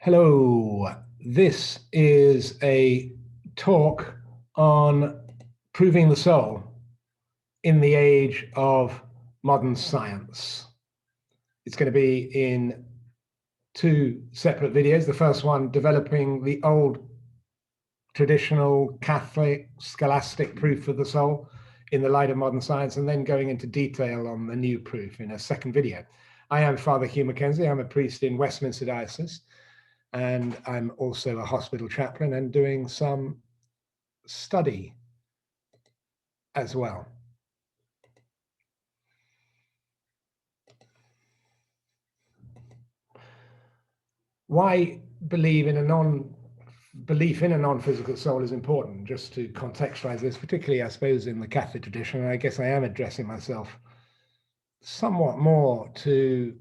Hello, this is a talk on proving the soul in the age of modern science. It's going to be in two separate videos. The first one, developing the old traditional Catholic scholastic proof of the soul in the light of modern science, and then going into detail on the new proof in a second video. I am Father Hugh Mackenzie. I'm a priest in Westminster Diocese, and I'm also a hospital chaplain and doing some study as well. Why belief in a non-physical soul is important, just to contextualize this, particularly, I suppose, in the Catholic tradition. And I guess I am addressing myself somewhat more to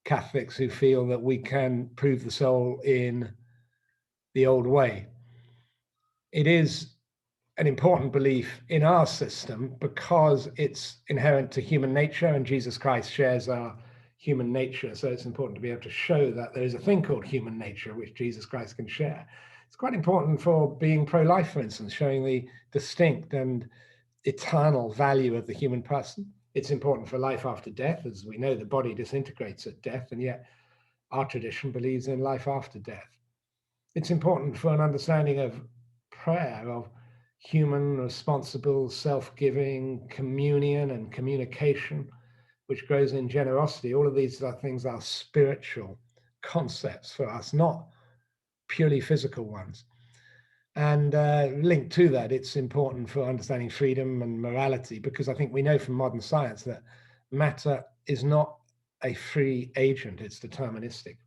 Catholics who feel that we can prove the soul in the old way. It is an important belief in our system because it's inherent to human nature, and Jesus Christ shares our human nature. So it's important to be able to show that there is a thing called human nature which Jesus Christ can share. It's quite important for being pro-life, for instance, showing the distinct and eternal value of the human person. It's important for life after death. As we know, the body disintegrates at death, and yet our tradition believes in life after death. It's important for an understanding of prayer, of human, responsible, self-giving communion and communication, which grows in generosity. All of these things are spiritual concepts for us, not purely physical ones. And linked to that, it's important for understanding freedom and morality, because I think we know from modern science that matter is not a free agent, it's deterministic.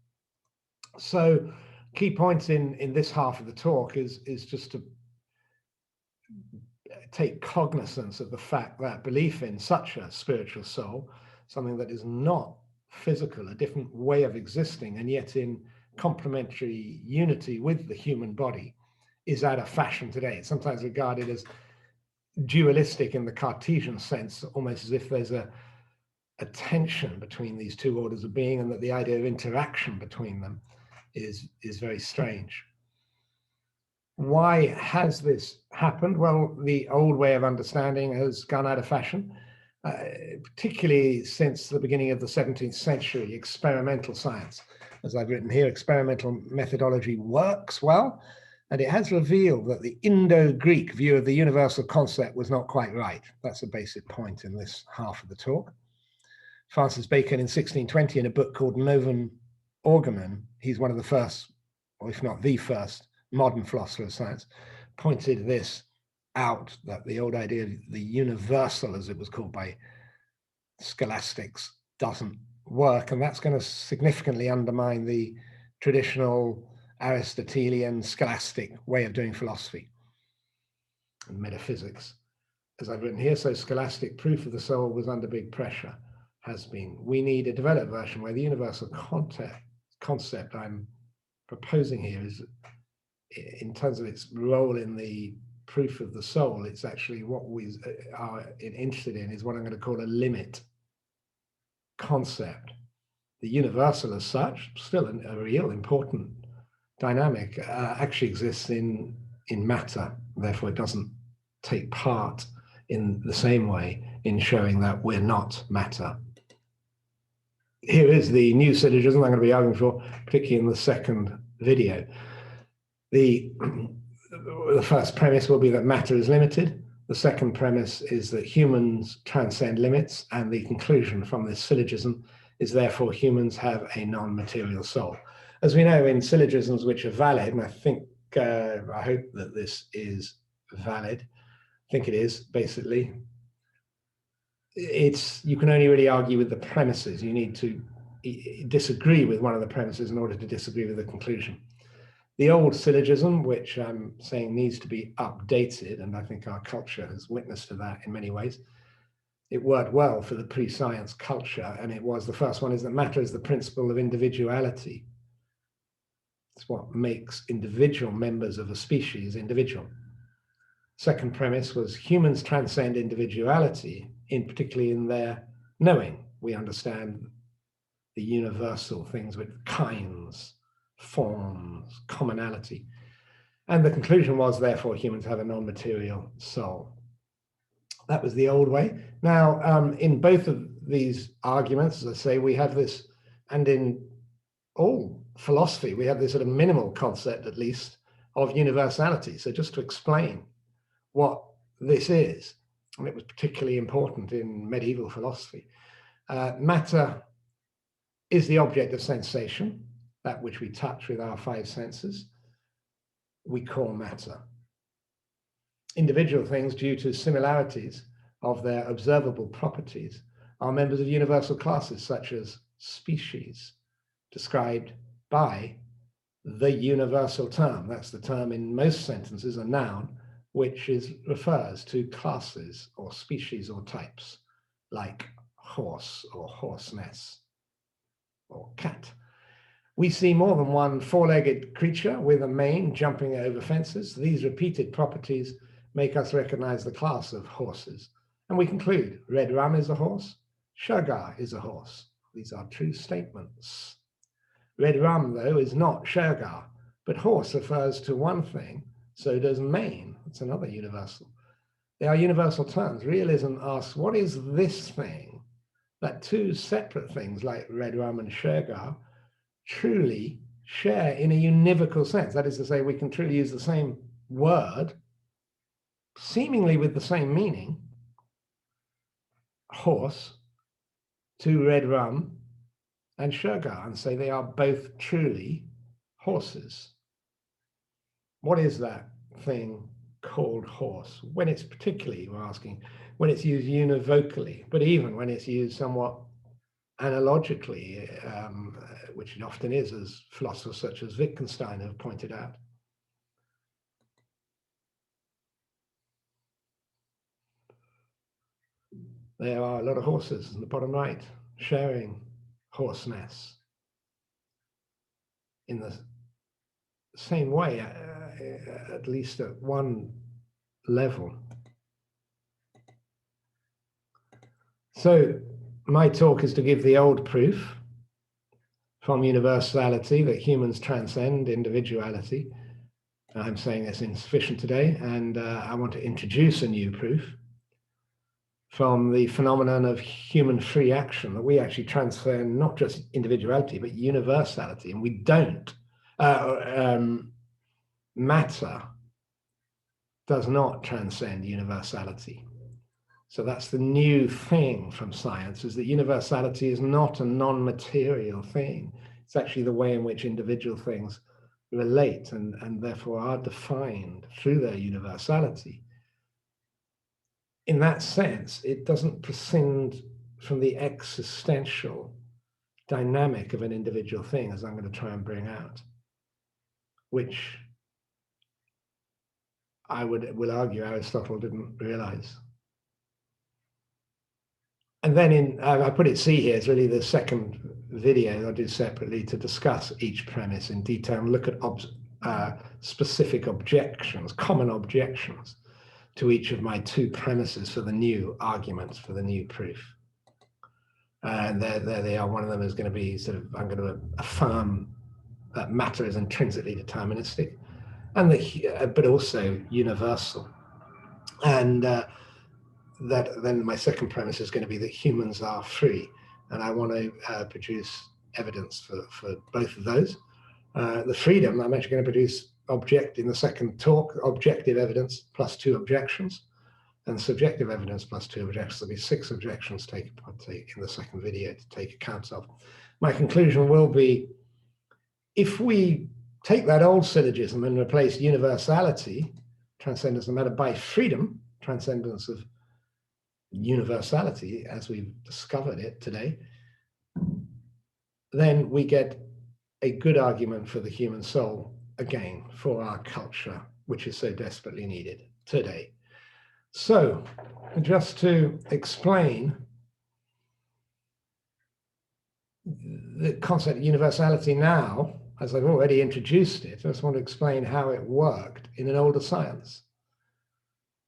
So key points in this half of the talk is just to take cognizance of the fact that belief in such a spiritual soul, something that is not physical, a different way of existing, and yet in complementary unity with the human body, is out of fashion today. It's sometimes regarded as dualistic in the Cartesian sense, almost as if there's a tension between these two orders of being, and that the idea of interaction between them is very strange. Why has this happened? Well, the old way of understanding has gone out of fashion, particularly since the beginning of the 17th century. Experimental science, as I've written here, experimental methodology works well, and it has revealed that the Indo-Greek view of the universal concept was not quite right. That's a basic point in this half of the talk. Francis Bacon in 1620, in a book called Novum Organum, he's one of the first, or if not the first, modern philosopher of science, pointed this out, that the old idea of the universal, as it was called by scholastics, doesn't work, and that's going to significantly undermine the traditional Aristotelian scholastic way of doing philosophy and metaphysics, as I've written here. So scholastic proof of the soul was under big pressure, has been. We need a developed version where the universal concept I'm proposing here is, in terms of its role in the proof of the soul, it's actually what we are interested in is what I'm going to call a limit concept. The universal as such, still a real important dynamic, actually exists in matter. Therefore, it doesn't take part in the same way in showing that we're not matter. Here is the new syllogism I'm going to be arguing for, particularly in the second video. The first premise will be that matter is limited. The second premise is that humans transcend limits, and the conclusion from this syllogism is therefore humans have a non-material soul. As we know, in syllogisms which are valid, and I think, I hope that this is valid, I think it is, basically, you can only really argue with the premises. You need to disagree with one of the premises in order to disagree with the conclusion. The old syllogism, which I'm saying needs to be updated, and I think our culture has witnessed to that in many ways, it worked well for the pre-science culture, and it was the first one, is that matter is the principle of individuality. It's what makes individual members of a species individual. Second premise was humans transcend individuality, particularly in their knowing. We understand the universal things with kinds, forms, commonality. And the conclusion was, therefore, humans have a non-material soul. That was the old way. Now, in both of these arguments, as I say, we have this, and in all philosophy, we have this sort of minimal concept, at least, of universality. So just to explain what this is, and it was particularly important in medieval philosophy, matter is the object of sensation, that which we touch with our five senses, we call matter. Individual things, due to similarities of their observable properties, are members of universal classes, such as species, described by the universal term. That's the term in most sentences, a noun, which refers to classes or species or types, like horse or horseness or cat. We see more than one four-legged creature with a mane jumping over fences. These repeated properties make us recognize the class of horses. And we conclude, red rum is a horse, sugar is a horse. These are true statements. Red rum, though, is not sugar, but horse refers to one thing, so does mane. It's another universal. They are universal terms. Realism asks, what is this thing that two separate things like red rum and sugar truly share in a univocal sense? That is to say, we can truly use the same word, seemingly with the same meaning, horse, to red rum and sugar, and say they are both truly horses. What is that thing called horse? When it's particularly, we're asking, when it's used univocally, but even when it's used somewhat analogically, which it often is, as philosophers such as Wittgenstein have pointed out. There are a lot of horses in the bottom right, sharing horseness in the same way, at least at one level. So my talk is to give the old proof from universality that humans transcend individuality. I'm saying that's insufficient today, and I want to introduce a new proof from the phenomenon of human free action, that we actually transcend not just individuality, but universality, and we don't. Matter does not transcend universality. So that's the new thing from science, is that universality is not a non-material thing. It's actually the way in which individual things relate and therefore are defined through their universality. In that sense, it doesn't prescind from the existential dynamic of an individual thing, as I'm going to try and bring out, which I will argue Aristotle didn't realize. And then I put it C here, it's really the second video I'll do separately to discuss each premise in detail and look at specific objections, common objections to each of my two premises for the new arguments, for the new proof. And there they are. One of them is going to be I'm going to affirm that matter is intrinsically deterministic, and but also universal. And that then my second premise is going to be that humans are free, and I want to produce evidence for both of those. The freedom, I'm actually going to produce in the second talk, objective evidence plus 2 objections, and subjective evidence plus 2 objections. There'll be 6 objections taken in the second video to take account of. My conclusion will be, if we take that old syllogism and replace universality, transcendence of matter, by freedom, transcendence of universality as we've discovered it today, then we get a good argument for the human soul, again, for our culture, which is so desperately needed today. So, just to explain the concept of universality now, as I've already introduced it, I just want to explain how it worked in an older science,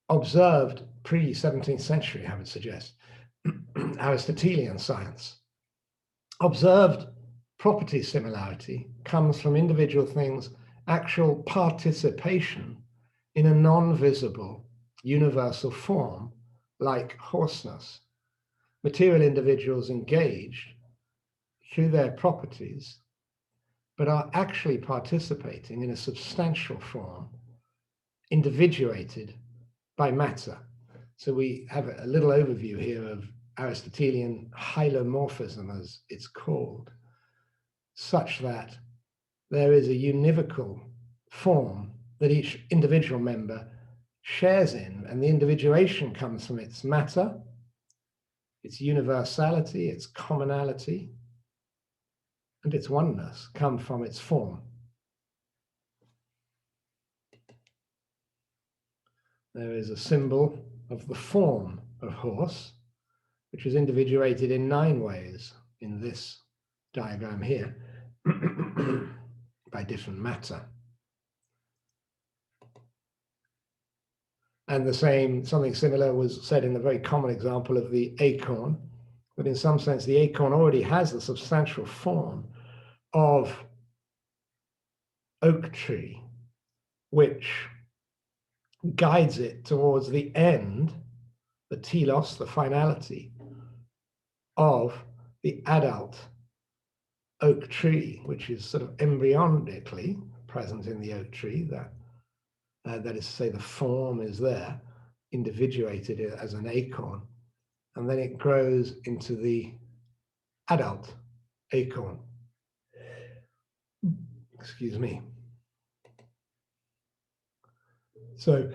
observed pre-17th century, I would suggest, Aristotelian science, observed property similarity comes from individual things' actual participation in a non-visible universal form like hoarseness. Material individuals engaged through their properties, but are actually participating in a substantial form, individuated by matter. So we have a little overview here of Aristotelian hylomorphism, as it's called, such that there is a univocal form that each individual member shares in, and the individuation comes from its matter, its universality, its commonality, and its oneness come from its form. There is a symbol of the form of horse, which is individuated in 9 ways in this diagram here by different matter. And the same, something similar was said in the very common example of the acorn, but in some sense the acorn already has the substantial form of oak tree, which guides it towards the end, the telos, the finality of the adult oak tree, which is sort of embryonically present in the oak tree. That is to say, the form is there, individuated as an acorn, and then it grows into the adult acorn. Excuse me. So,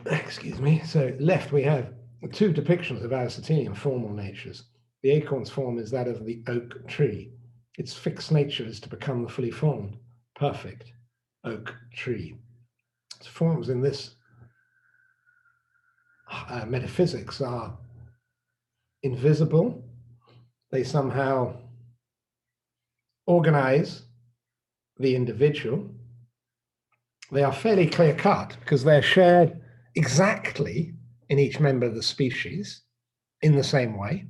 left we have 2 depictions of Aristotelian formal natures. The acorn's form is that of the oak tree. Its fixed nature is to become the fully formed, perfect oak tree. Its forms in this metaphysics are invisible. They somehow organize the individual. They are fairly clear-cut because they're shared exactly in each member of the species in the same way.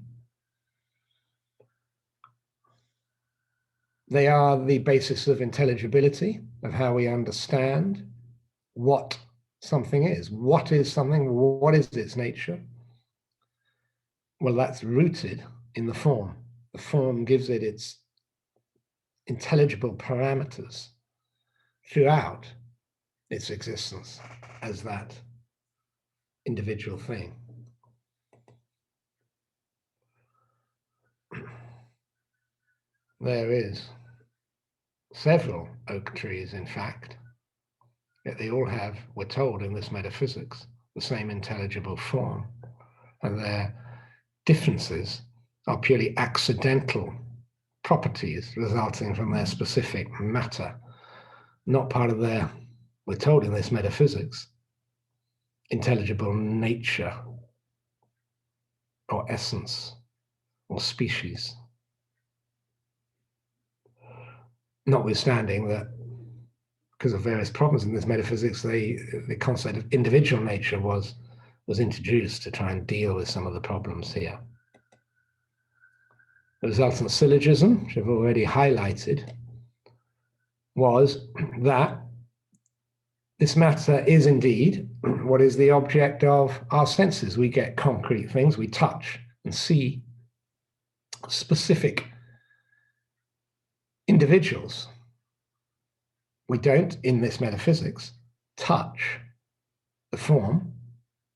They are the basis of intelligibility, of how we understand what something is. What is something? What is its nature? Well, that's rooted in the form. The form gives it its intelligible parameters throughout its existence as that individual thing. There is several oak trees, in fact, yet they all have, we're told in this metaphysics, the same intelligible form, and their differences are purely accidental properties resulting from their specific matter, not part of their, we're told in this metaphysics, intelligible nature or essence or species. Notwithstanding that, because of various problems in this metaphysics, the concept of individual nature was introduced to try and deal with some of the problems here. The resultant syllogism, which I've already highlighted, was that this matter is indeed what is the object of our senses. We get concrete things, we touch and see specific individuals. We don't, in this metaphysics, touch the form,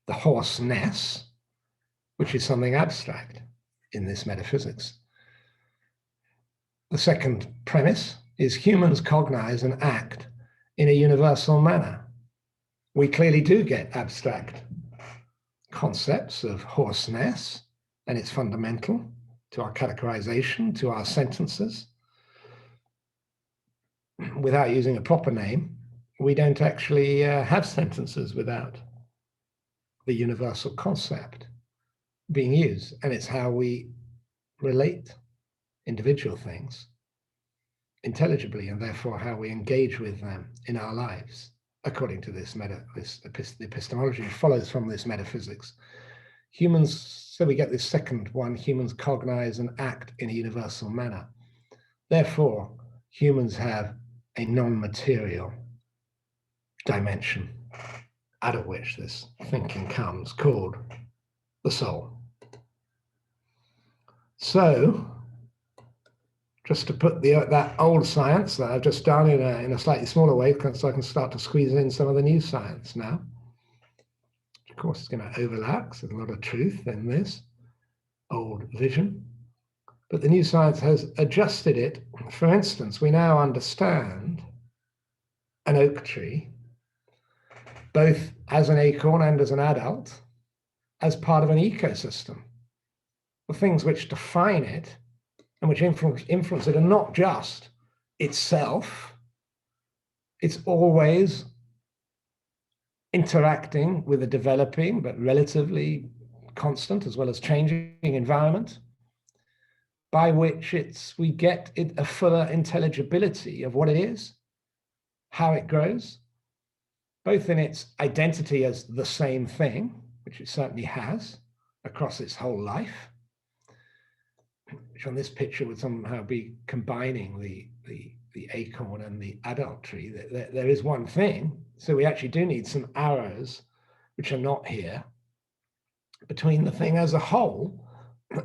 the horseness, which is something abstract in this metaphysics. The second premise is humans cognize and act in a universal manner. We clearly do get abstract concepts of horseness, and it's fundamental to our categorization, to our sentences. Without using a proper name, we don't actually have sentences without the universal concept being used. And it's how we relate individual things intelligibly, and therefore how we engage with them in our lives, according to this epistemology follows from this metaphysics. Humans, so we get this second one, humans cognize and act in a universal manner. Therefore, humans have a non-material dimension out of which this thinking comes, called the soul. So, just to put that old science that I've just done in a slightly smaller way, so I can start to squeeze in some of the new science now. Of course, it's going to overlap, so there's a lot of truth in this old vision. But the new science has adjusted it. For instance, we now understand an oak tree, both as an acorn and as an adult, as part of an ecosystem. The things which define it and which influence it are not just itself, it's always interacting with a developing but relatively constant as well as changing environment, by which we get a fuller intelligibility of what it is, how it grows, both in its identity as the same thing, which it certainly has across its whole life, which on this picture would somehow be combining the acorn and the adult tree. There is one thing, so we actually do need some arrows, which are not here, between the thing as a whole,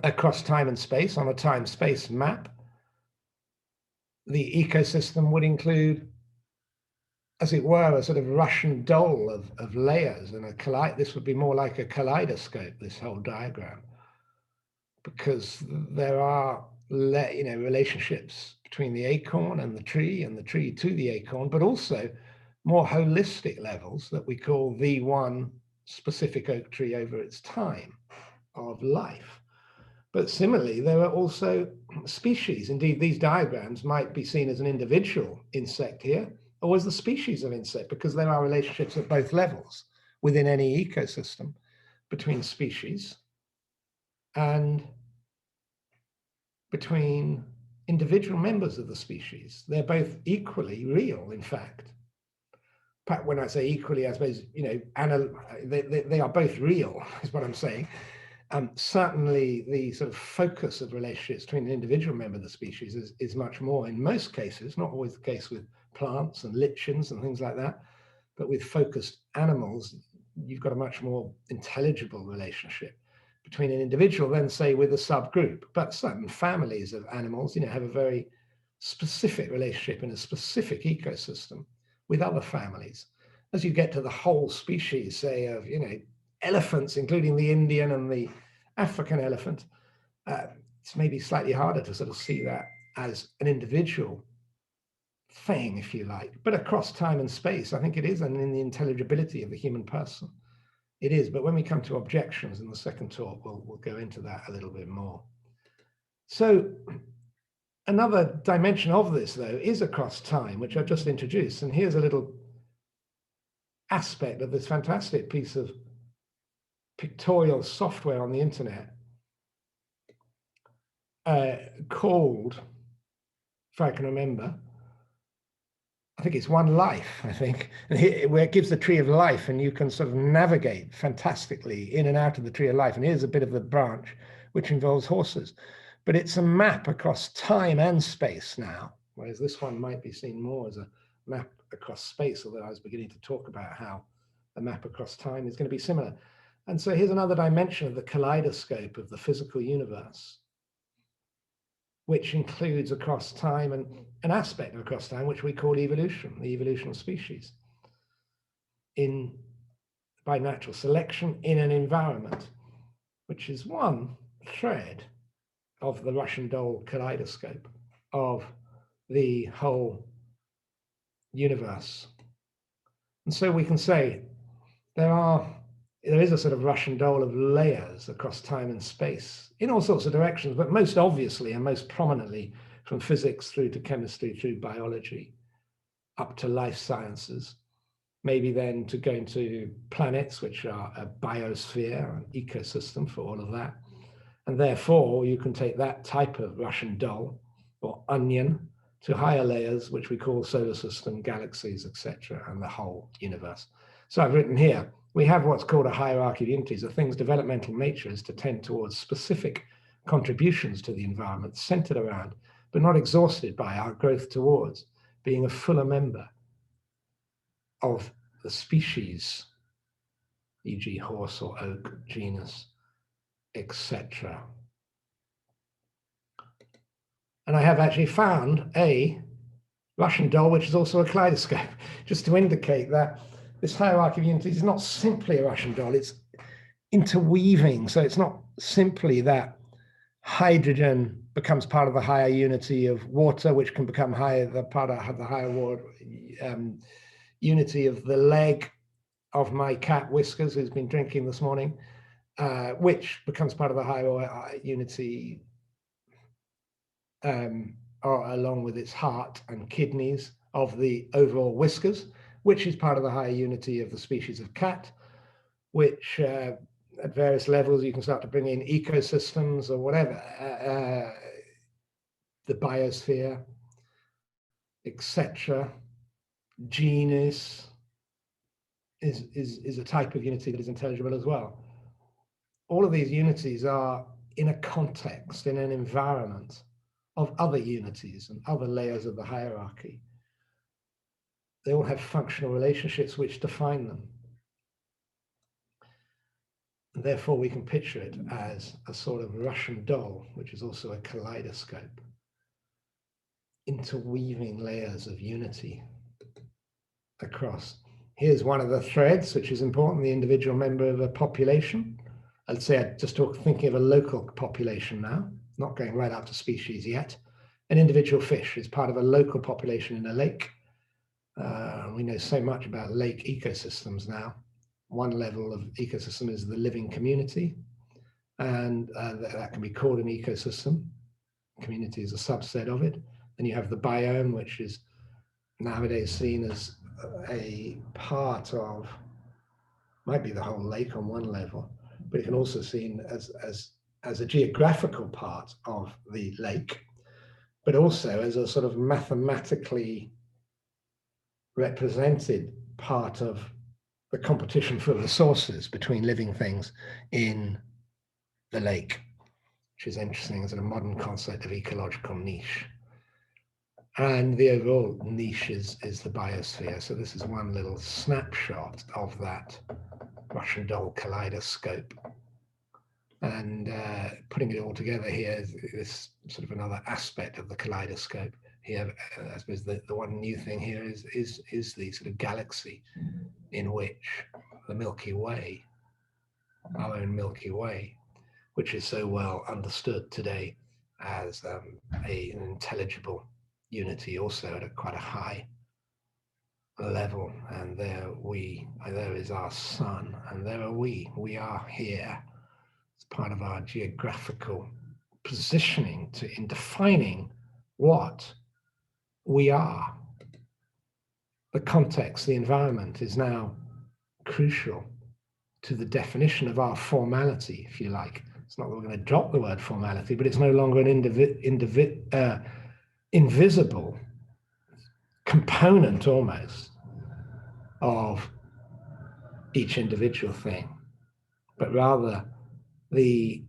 across time and space, on a time-space map. The ecosystem would include, as it were, a sort of Russian doll of layers, and this would be more like a kaleidoscope, this whole diagram, because there are relationships between the acorn and the tree to the acorn, but also more holistic levels that we call the one specific oak tree over its time of life. But similarly, there are also species. Indeed, these diagrams might be seen as an individual insect here, or as the species of insect, because there are relationships at both levels within any ecosystem between species and between individual members of the species. They're both equally real, in fact. When I say equally, I suppose, they are both real, is what I'm saying. Certainly, the sort of focus of relationships between an individual member of the species is much more, in most cases, not always the case with plants and lichens and things like that, but with focused animals, you've got a much more intelligible relationship between an individual than, say, with a subgroup. But certain families of animals, have a very specific relationship in a specific ecosystem with other families. As you get to the whole species, say, of, elephants, including the Indian and the African elephant, it's maybe slightly harder to sort of see that as an individual thing, if you like. But across time and space, I think it is, and in the intelligibility of the human person, it is. But when we come to objections in the second talk, we'll go into that a little bit more. So another dimension of this, though, is across time, which I've just introduced. And here's a little aspect of this fantastic piece of pictorial software on the internet called, if I can remember, I think it's One Life, where it gives the tree of life, and you can sort of navigate fantastically in and out of the tree of life. And here's a bit of the branch, which involves horses. But it's a map across time and space now, whereas this one might be seen more as a map across space, although I was beginning to talk about how a map across time is going to be similar. And so here's another dimension of the kaleidoscope of the physical universe, which includes across time and an aspect of across time, which we call evolution, the evolution of species by natural selection in an environment, which is one thread of the Russian doll kaleidoscope of the whole universe. And so we can say there is a sort of Russian doll of layers across time and space in all sorts of directions, but most obviously and most prominently from physics through to chemistry, through biology, up to life sciences, maybe then to going to planets, which are a biosphere, an ecosystem for all of that. And therefore, you can take that type of Russian doll or onion to higher layers, which we call solar system, galaxies, etc., and the whole universe. So I've written here, we have what's called a hierarchy of unities. A thing's developmental nature is to tend towards specific contributions to the environment centered around but not exhausted by our growth towards being a fuller member of the species, e.g. horse or oak, genus, etc. And I have actually found a Russian doll, which is also a kaleidoscope, just to indicate that this hierarchy of unities is not simply a Russian doll, it's interweaving. So it's not simply that hydrogen becomes part of the higher unity of water, which can become part of the higher unity of the leg of my cat Whiskers, who's been drinking this morning, which becomes part of the higher unity or along with its heart and kidneys of the overall Whiskers, which is part of the higher unity of the species of cat, which at various levels you can start to bring in ecosystems or whatever, the biosphere, etc. Genus is a type of unity that is intelligible as well. All of these unities are in a context, in an environment of other unities and other layers of the hierarchy. They all have functional relationships which define them. And therefore, we can picture it as a sort of Russian doll, which is also a kaleidoscope, interweaving layers of unity across. Here's one of the threads, which is important, the individual member of a population. I'd say I'm just thinking of a local population now, not going right up to species yet. An individual fish is part of a local population in a lake. We know so much about lake ecosystems now. One level of ecosystem is the living community, and that can be called an ecosystem. Community is a subset of it. Then you have the biome, which is nowadays seen as a part of, might be the whole lake on one level, but it can also be seen as a geographical part of the lake, but also as a sort of mathematically represented part of the competition for resources between living things in the lake, which is interesting as a modern concept of ecological niche. And the overall niche is the biosphere. So this is one little snapshot of that Russian doll kaleidoscope. And putting it all together here is sort of another aspect of the kaleidoscope. Here, I suppose the one new thing here is the sort of galaxy in which the Milky Way, our own Milky Way, which is so well understood today as an intelligible unity, also at quite a high level. And there is our sun, and there are we are here. It's part of our geographical positioning in defining what we are. The context, the environment is now crucial to the definition of our formality, if you like. It's not that we're going to drop the word formality, but it's no longer an invisible component almost of each individual thing, but rather the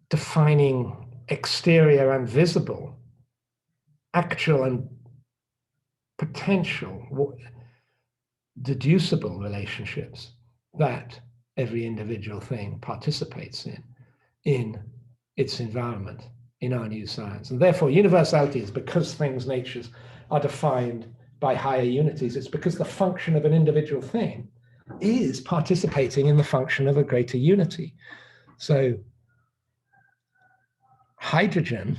defining exterior and visible, actual and potential, deducible relationships that every individual thing participates in its environment, in our new science. And therefore, universality is because things' natures are defined by higher unities. It's because the function of an individual thing is participating in the function of a greater unity. So hydrogen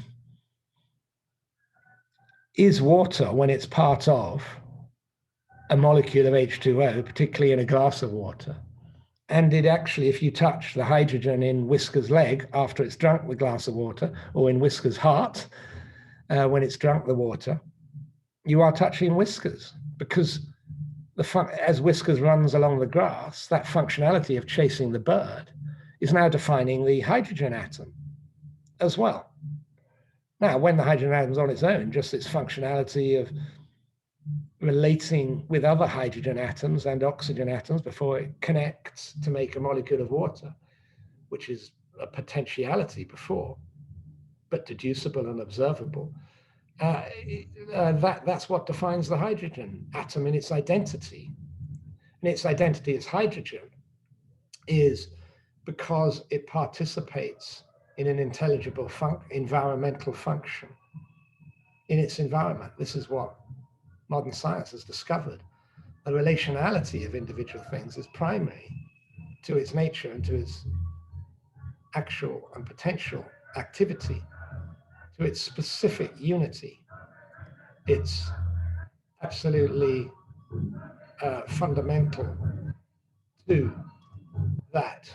is water when it's part of a molecule of H2O, particularly in a glass of water. And it actually, if you touch the hydrogen in Whisker's leg after it's drunk the glass of water, or in Whisker's heart when it's drunk the water, you are touching Whiskers, because as Whiskers runs along the grass, that functionality of chasing the bird is now defining the hydrogen atom as well. Now, when the hydrogen atom is on its own, just its functionality of relating with other hydrogen atoms and oxygen atoms before it connects to make a molecule of water, which is a potentiality before, but deducible and observable, that's what defines the hydrogen atom in its identity. And its identity as hydrogen is because it participates in an intelligible environmental function in its environment. This is what modern science has discovered. The relationality of individual things is primary to its nature and to its actual and potential activity, to its specific unity. It's absolutely fundamental to that.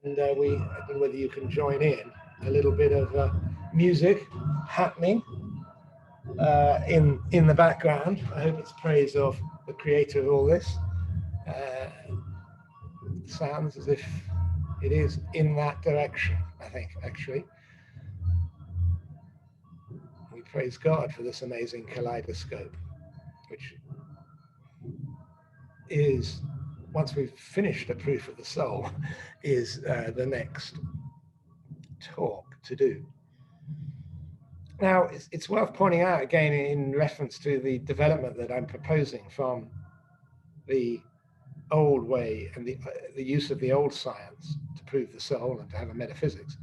And I don't know whether you can join in a little bit of music happening in the background. I hope it's praise of the creator of all this. Sounds as if it is in that direction, I think, actually. We praise God for this amazing kaleidoscope, which is, once we've finished the proof of the soul, is the next talk to do. Now, it's worth pointing out again in reference to the development that I'm proposing from the old way and the use of the old science to prove the soul and to have a metaphysics,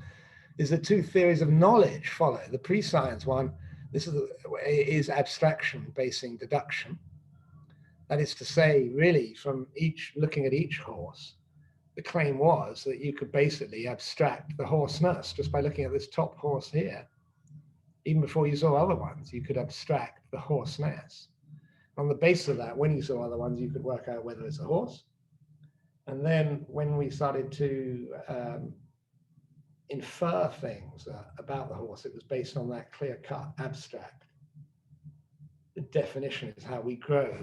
is that two theories of knowledge follow. The pre-science one, this is abstraction basing deduction. That is to say, really, from looking at each horse, the claim was that you could basically abstract the horseness just by looking at this top horse here. Even before you saw other ones, you could abstract the horseness. On the basis of that, when you saw other ones, you could work out whether it's a horse. And then when we started to infer things about the horse, it was based on that clear-cut abstract. The definition is how we grow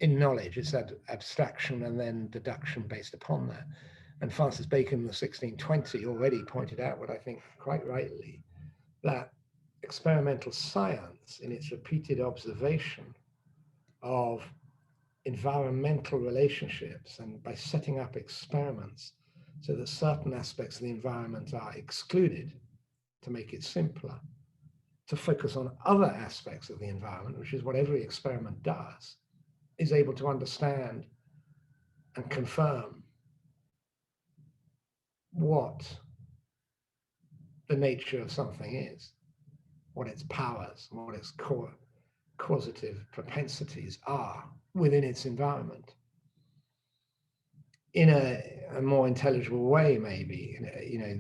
in knowledge. It's that abstraction and then deduction based upon that. And Francis Bacon in the 1620 already pointed out what I think quite rightly, that experimental science in its repeated observation of environmental relationships and by setting up experiments so that certain aspects of the environment are excluded to make it simpler, to focus on other aspects of the environment, which is what every experiment does, is able to understand and confirm what the nature of something is, what its powers, what its causative propensities are within its environment in a more intelligible way, maybe,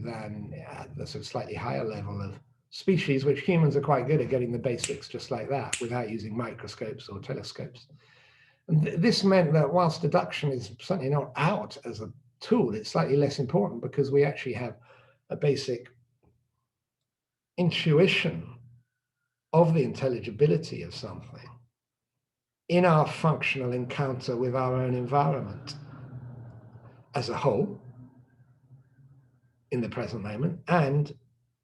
than at the sort of slightly higher level of species, which humans are quite good at getting the basics just like that without using microscopes or telescopes. And this meant that whilst deduction is certainly not out as a tool, it's slightly less important because we actually have a basic intuition of the intelligibility of something in our functional encounter with our own environment as a whole in the present moment and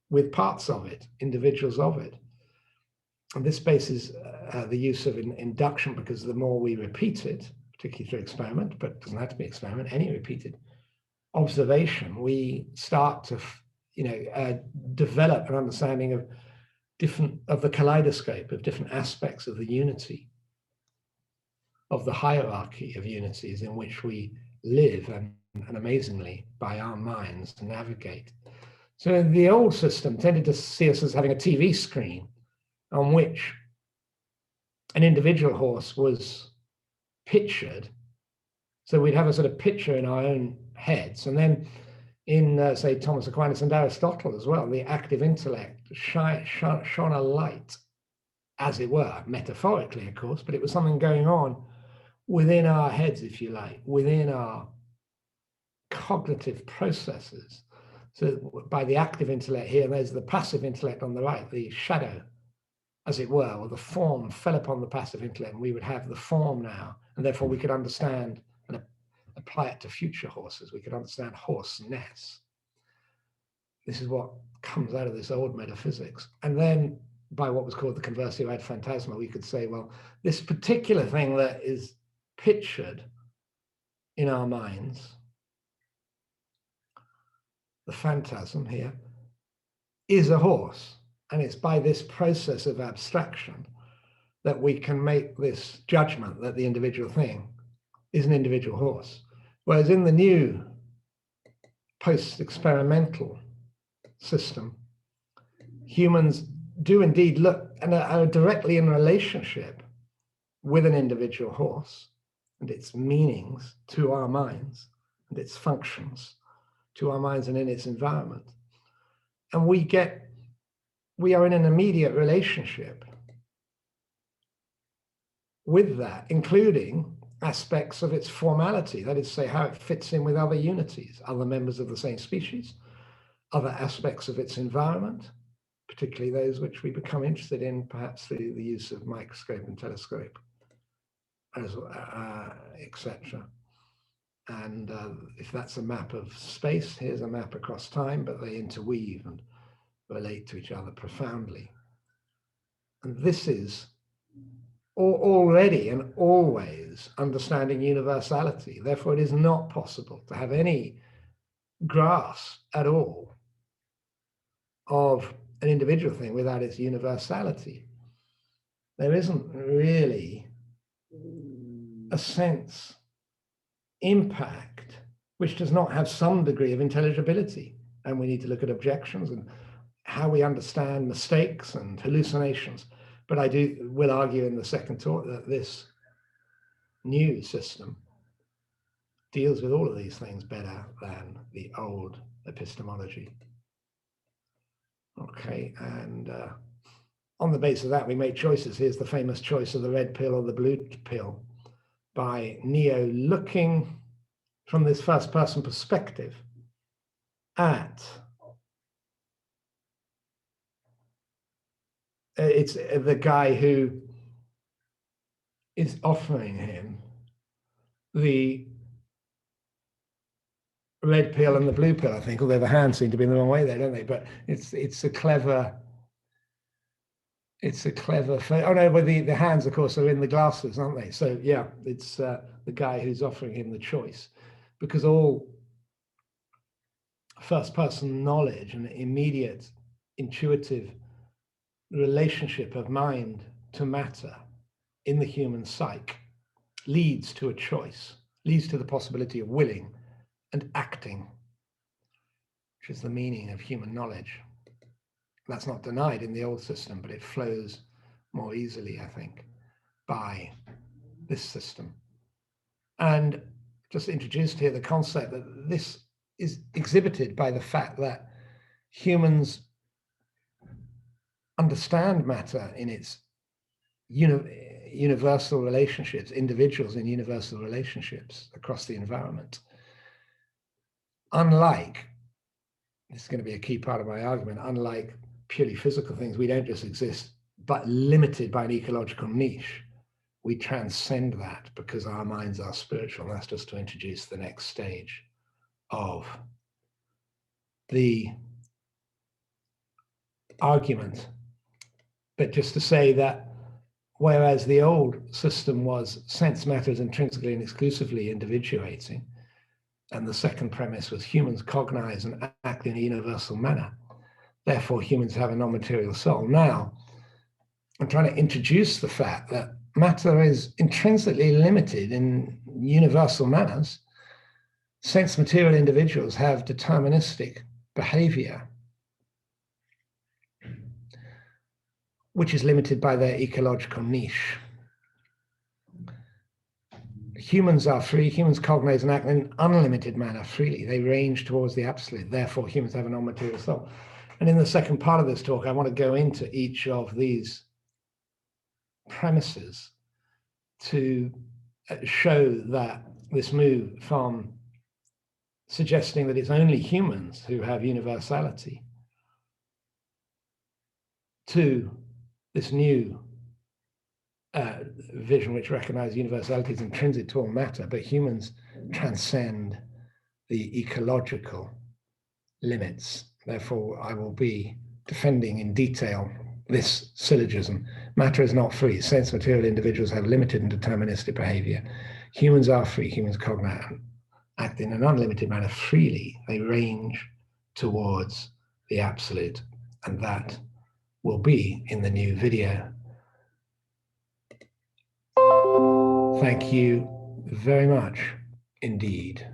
with parts of it, individuals of it. And this bases the use of induction, because the more we repeat it, particularly through experiment, but it doesn't have to be experiment, any repeated observation, we start to develop an understanding of the kaleidoscope, of different aspects of the unity, of the hierarchy of unities in which we live and amazingly by our minds navigate. So the old system tended to see us as having a TV screen on which an individual horse was pictured. So we'd have a sort of picture in our own heads. And then in, say, Thomas Aquinas and Aristotle as well, the active intellect shone a light, as it were, metaphorically, of course, but it was something going on within our heads, if you like, within our cognitive processes. So by the active intellect here, there's the passive intellect on the right, the shadow, as it were, or the form fell upon the passive intellect, and we would have the form now, and therefore we could understand and apply it to future horses. We could understand horseness. This is what comes out of this old metaphysics. And then by what was called the conversio ad phantasma, we could say, well, this particular thing that is pictured in our minds, the phantasm here, is a horse. And it's by this process of abstraction that we can make this judgment that the individual thing is an individual horse. Whereas in the new post-experimental system, humans do indeed look and are directly in relationship with an individual horse and its meanings to our minds and its functions to our minds and in its environment. And we are in an immediate relationship with that, including aspects of its formality, that is to say, how it fits in with other unities, other members of the same species, other aspects of its environment, particularly those which we become interested in, perhaps through the use of microscope and telescope, etc. And if that's a map of space, here's a map across time, but they interweave and relate to each other profoundly. And this is already and always understanding universality. Therefore, it is not possible to have any grasp at all of an individual thing without its universality. There isn't really a sense impact which does not have some degree of intelligibility. And we need to look at objections and how we understand mistakes and hallucinations. But I will argue in the second talk that this new system deals with all of these things better than the old epistemology. Okay, and on the basis of that, we make choices. Here's the famous choice of the red pill or the blue pill by Neo looking from this first person perspective at it's the guy who is offering him the red pill and the blue pill, I think, although the hands seem to be in the wrong way there, don't they? But it's a clever oh no, but the hands, of course, are in the glasses, aren't they? So yeah, it's the guy who's offering him the choice, because all first person knowledge and immediate intuitive relationship of mind to matter in the human psyche leads to a choice, leads to the possibility of willing and acting, which is the meaning of human knowledge. That's not denied in the old system, but it flows more easily, I think, by this system. And just introduced here the concept that this is exhibited by the fact that humans understand matter in its universal relationships, individuals in universal relationships across the environment. Unlike, this is going to be a key part of my argument, unlike purely physical things, we don't just exist, but limited by an ecological niche. We transcend that because our minds are spiritual. And that's just to introduce the next stage of the argument. But just to say that whereas the old system was sense matter is intrinsically and exclusively individuating, and the second premise was humans cognize and act in a universal manner, therefore humans have a non-material soul. Now, I'm trying to introduce the fact that matter is intrinsically limited in universal manners. Sense material individuals have deterministic behavior, which is limited by their ecological niche. Humans are free, humans cognize and act in an unlimited manner freely. They range towards the absolute, therefore humans have a non-material soul. And in the second part of this talk, I want to go into each of these premises to show that this move from suggesting that it's only humans who have universality to this new vision which recognizes universality is intrinsic to all matter, but humans transcend the ecological limits. Therefore, I will be defending in detail this syllogism. Matter is not free. Sense material individuals have limited and deterministic behavior. Humans are free. Humans cognize and act in an unlimited manner freely. They range towards the absolute. and that will be in the new video. Thank you very much indeed.